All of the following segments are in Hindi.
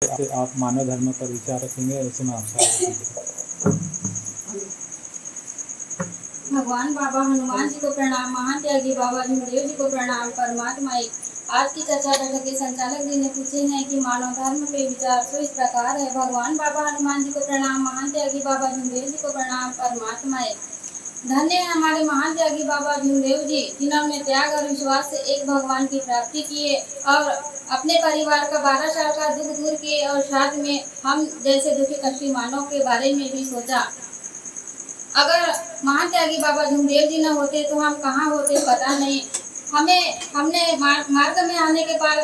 आप मानव धर्म पर विचार रखेंगे, ऐसे में आपका भगवान बाबा हनुमान जी को प्रणाम, महान त्यागी बाबा भीमदेव जी को प्रणाम। परमात्मा एक आज की चर्चा बैठक के संचालक जी ने पूछे हैं कि मानव धर्म पे विचार तो इस प्रकार है। भगवान बाबा हनुमान जी को प्रणाम, महान त्यागी बाबा भीमदेव जी को प्रणाम। परमात्मा एक धन्य है हमारे महान त्यागी बाबा भीमदेव जी, जिन्होंने त्याग और विश्वास से एक भगवान की प्राप्ति किए और अपने परिवार का 12 साल का दुख दूर किए और साथ में हम जैसे दुखी कष्टी मानव के बारे में भी सोचा। अगर महान त्यागी बाबा भीमदेव जी न होते तो हम कहाँ होते पता नहीं। हमने मार्ग में आने के बाद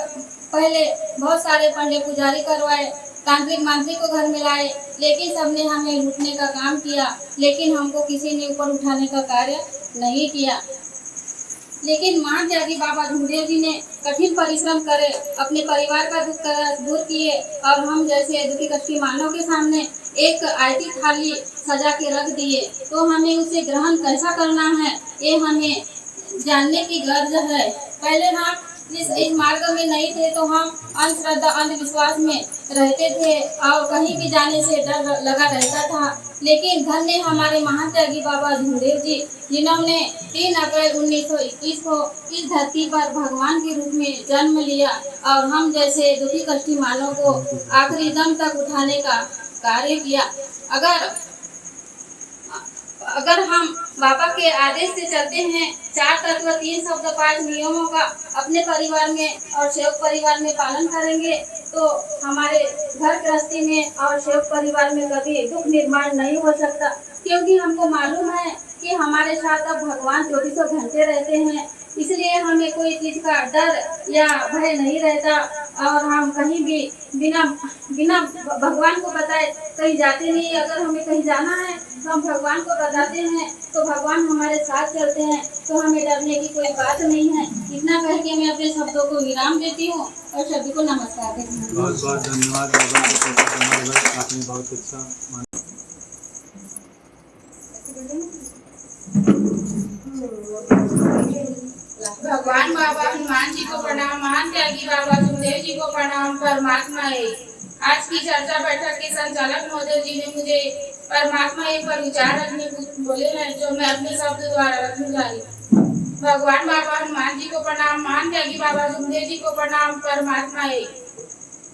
पहले बहुत सारे पंडे पुजारी करवाए, तांत्रिक मांत्रिक को घर में लाए, लेकिन सबने हमें लूटने का काम किया, लेकिन हमको किसी ने ऊपर उठाने का कार्य नहीं किया। लेकिन महान त्यागी बाबा भीमदेव जी ने कठिन परिश्रम करे, अपने परिवार का दुख दूर किए और हम जैसे दुखी कष्टी मानव के सामने एक आरती थाली सजा के रख दिए, तो हमें उसे ग्रहण कैसा करना है ये हमें जानने की गर्ज है। पहले हम इस मार्ग में नहीं थे तो हम अंधश्रद्धा अंधविश्वास में रहते थे और कहीं भी जाने से डर लगा रहता था। लेकिन धन्य हमारे महान त्यागी बाबा भीमदेव जी, जिन्होंने 3 अप्रैल 1921 को इस धरती पर भगवान के रूप में जन्म लिया और हम जैसे दुखी कष्टी मानव को आखिरी दम तक उठाने का कार्य किया। अगर हम बाबा के आदेश से चलते हैं, 4 तत्व 3 शब्द 5 नियमों का अपने परिवार में और सेवक परिवार में पालन करेंगे तो हमारे घर गृहस्थी में और सेवक परिवार में कभी दुख निर्माण नहीं हो सकता, क्योंकि हमको मालूम है कि हमारे साथ अब भगवान 24 घंटे रहते हैं। इसलिए हमें कोई चीज का डर या भय नहीं रहता और हम कहीं भी बिना भगवान को बताए कहीं जाते नहीं। अगर हमें कहीं जाना है तो हम भगवान को बताते हैं तो भगवान हमारे साथ चलते हैं, तो हमें डरने की कोई बात नहीं है। इतना कह के मैं अपने शब्दों को विराम देती हूँ और सभी को नमस्कार देती हूँ। बहुत बहुत धन्यवाद बाबा, आपने बहुत अच्छा। भगवान बाबा हनुमान जी को प्रणाम, महान त्यागी बाबा भीमदेव जी को प्रणाम। परमात्मा एक आज की चर्चा बैठक के संचालक महोदय जी ने मुझे परमात्मा एक पर विचार रखने को बोले हैं, जो मैं अपने शब्द द्वारा रखने जा रही हूँ। भगवान बाबा हनुमान जी को प्रणाम, महान त्यागी बाबा भीमदेव जी को प्रणाम। परमात्मा एक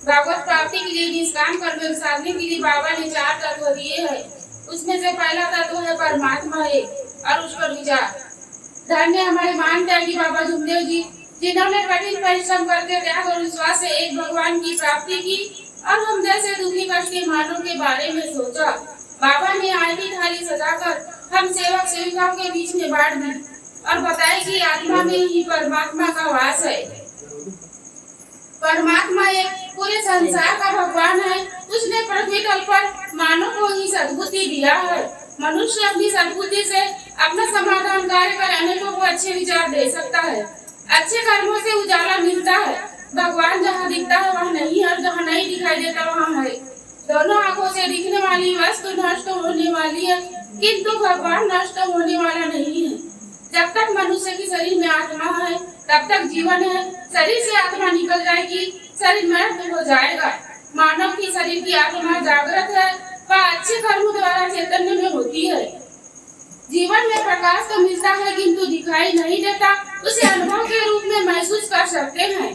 भागवत प्राप्ति के लिए निष्काम कर्म साधने के लिए बाबा ने 4 तत्व दिए हैं। उसमें से पहला तत्व है परमात्मा एक और उस पर विचार। धन्य हमारे महान त्यागी बाबा भीमदेव जी, जिन्होंने कठिन परिश्रम करके त्याग और विश्वास से एक भगवान की प्राप्ति की और हम जैसे दुखी कष्टी मानव के बारे में सोचा। बाबा ने आरती थाली सजाकर हम सेवक सेविकाओं के बीच में बांट दी और बताया कि आत्मा में ही परमात्मा का वास है। परमात्मा एक पूरे संसार का भगवान है। उसने पृथ्वी तल पर मानव को ही सद्बुद्धि दिया है। मनुष्य अपनी सद्बुद्धि से अपना समाधान कार्य कर अनेकों को अच्छे विचार दे सकता है। अच्छे कर्मों से उजाला मिलता है। भगवान जहाँ दिखता है वहाँ नहीं है, जहाँ नहीं दिखाई देता वहाँ है। दोनों आंखों से दिखने वाली वस्तु नष्ट होने वाली है, किंतु भगवान नष्ट होने वाला नहीं है। जब तक मनुष्य की शरीर में आत्मा है तब तक जीवन है। शरीर से आत्मा निकल जाएगी, शरीर मृत हो जाएगा। मानव की शरीर की आत्मा जागृत है, वह अच्छे कर्म द्वारा चैतन्य में होती है। जीवन में प्रकाश तो मिलता है किंतु दिखाई नहीं देता, उसे अनुभव के रूप में महसूस कर सकते हैं।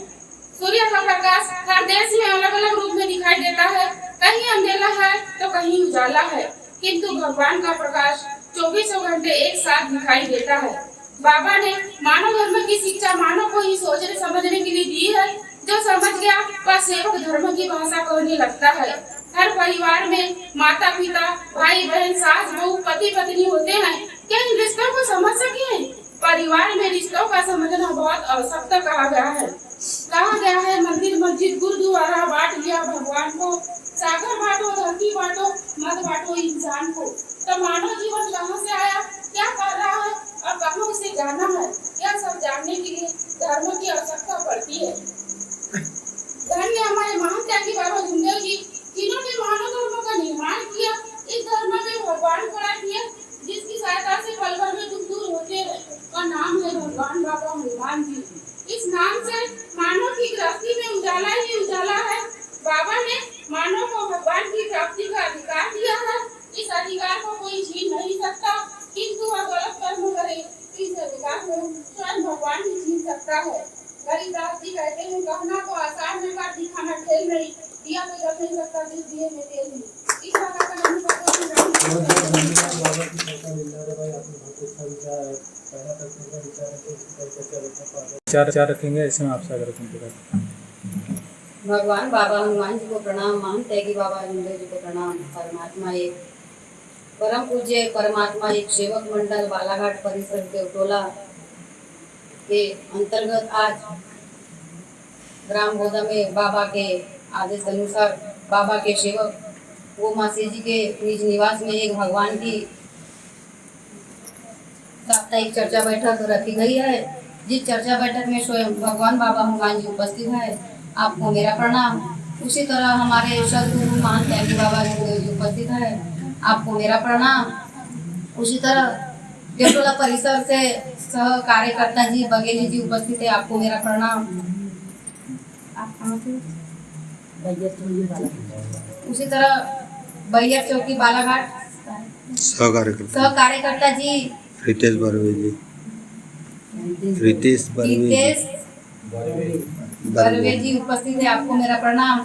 सूर्य का प्रकाश हर देश में अलग अलग रूप में दिखाई देता है, कहीं अंधेरा है तो कहीं उजाला है, किंतु भगवान का प्रकाश 24 घंटे एक साथ दिखाई देता है। बाबा ने मानव धर्म की शिक्षा मानव को ही सोचने समझने के लिए दी है। जो समझ गया वह सेवक धर्म की भाषा कहने लगता है। हर परिवार में माता पिता भाई बहन सास बहू पति पत्नी होते हैं। क्या इन रिश्तों को समझ सके? परिवार में रिश्तों का समझना बहुत आवश्यक कहा गया है। कहा गया है मंदिर मस्जिद गुरुद्वारा बांट दिया भगवान को, सागर बांटो धरती बांटो मत बांटो इंसान को। तो मानव जीवन कहाँ से आया, क्या कर रहा है और कहाँ उसे जाना है, यह सब जानने के लिए धर्म की आवश्यकता पड़ती है। धन्य हमारे महान त्यागी बाबा भीमदेव जी, जिन्होंने मानव धर्म का निर्माण किया। इस धर्म में भगवान खड़ा किया, जिसकी सहायता से पल भर में दुख दूर होते हैं, का नाम है भगवान बाबा हनुमान जी। इस नाम से मानव की गृहस्थी में उजाला ही उजाला है। बाबा ने मानव को भगवान की प्राप्ति का अधिकार दिया है। इस अधिकार को कोई छीन नहीं सकता, किंतु वह गलत कर्म करे तो इस अधिकार को स्वयं भगवान ही छीन सकता है। गरीबदास जी कहते हैं, कहना तो आसान है पर दिखाना खेल नहीं, दिया तो जब नहीं सकता जिस दिए में तेल नहीं। इस बात का नाम बाबा की विचार रखेंगे ऐसे में आपसे अगर भगवान बाबा हनुमान जी को प्रणाम, महान त्यागी बाबा रामदेव जी को प्रणाम। परमात्मा एक परम पूज्य परमात्मा एक सेवक मंडल बालाघाट परिसर देवटोला के अंतर्गत आज ग्राम बोधा में बाबा के आदेश अनुसार बाबा के सेवक वो मासी जी के निज निवास में एक भगवान की साप्ताहिक चर्चा बैठक रखी गई है। जिस चर्चा बैठक में स्वयं भगवान बाबा हनुमान जी उपस्थित है, आपको मेरा प्रणाम। उसी तरह हमारे सदगुरु महान त्यागी बाबा रामदेव जी उपस्थित है, आपको मेरा प्रणाम। उसी तरह देवटोला परिसर से सह कार्यकर्ता जी बघेली जी उपस्थित है, आपको मेरा प्रणाम। उसी तरह बैयर चौकी बालाघाट सह कार्यकर्ता जी रितेश बर्वे जी उपस्थित है, आपको मेरा प्रणाम।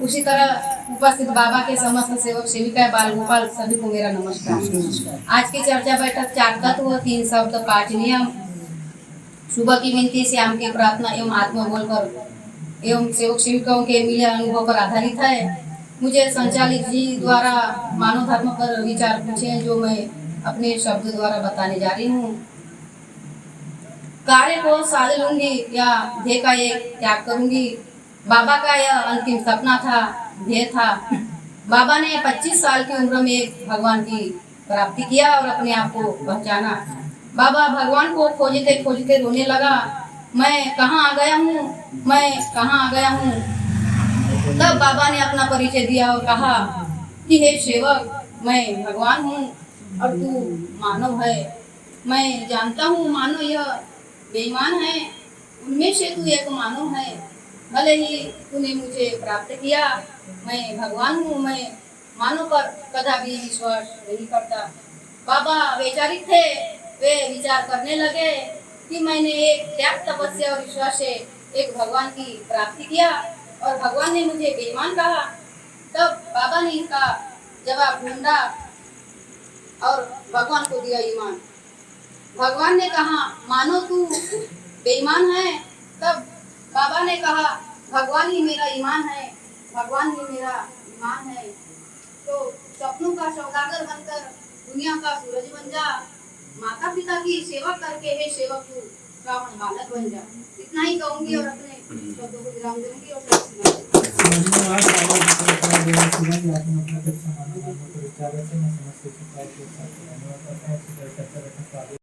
उसी तरह उपस्थित बाबा के समस्त सेवक सेविका बाल गोपाल सभी को मेरा नमस्कार। आज की चर्चा बैठक 4 तत्व 3 शब्द 5 नियम, सुबह की विनती, शाम की प्रार्थना एवं आत्मा बोलकर एवं सेवक सेविकाओं के मिले अनुभव पर आधारित है। मुझे संचालित जी द्वारा मानव धर्म पर विचार पूछे हैं, जो मैं अपने शब्द द्वारा बताने जा रही हूँ। कार्य को साध लूंगी या ध्येय का एक त्याग करूंगी। बाबा का यह अंतिम सपना था, ध्येय था। बाबा ने 25 साल की उम्र में भगवान की प्राप्ति किया और अपने आप को पहचाना। बाबा भगवान को खोजते खोजते रोने लगा, मैं कहाँ आ गया हूँ, मैं कहाँ आ गया हूँ। तब बाबा ने अपना परिचय दिया और कहा कि हे सेवक, मैं भगवान हूँ और तू मानव है। मैं जानता हूँ मानव यह बेईमान है, उनमें से तू एक मानव है। भले ही तूने मुझे प्राप्त किया, मैं भगवान हूँ, मैं मानव पर कदापि विश्वास नहीं करता। बाबा वैचारिक थे, वे विचार करने लगे कि मैंने एक त्याग, तपस्या और विश्वास से एक भगवान की प्राप्ति किया और भगवान ने मुझे बेईमान कहा। तब बाबा ने इसका जवाब ढूंढा और भगवान को दिया ईमान। भगवान ने कहा, मानो तू बेईमान है। तब बाबा ने कहा, भगवान ही मेरा ईमान है, भगवान ही मेरा ईमान है। तो सपनों का सौदागर बनकर दुनिया का सूरज बन जा, माता पिता की सेवा करके हे सेवक तू श्रावण बालक बन जा। इतना ही कहूंगी और अपने शब्दों को विराम दूंगी और विचार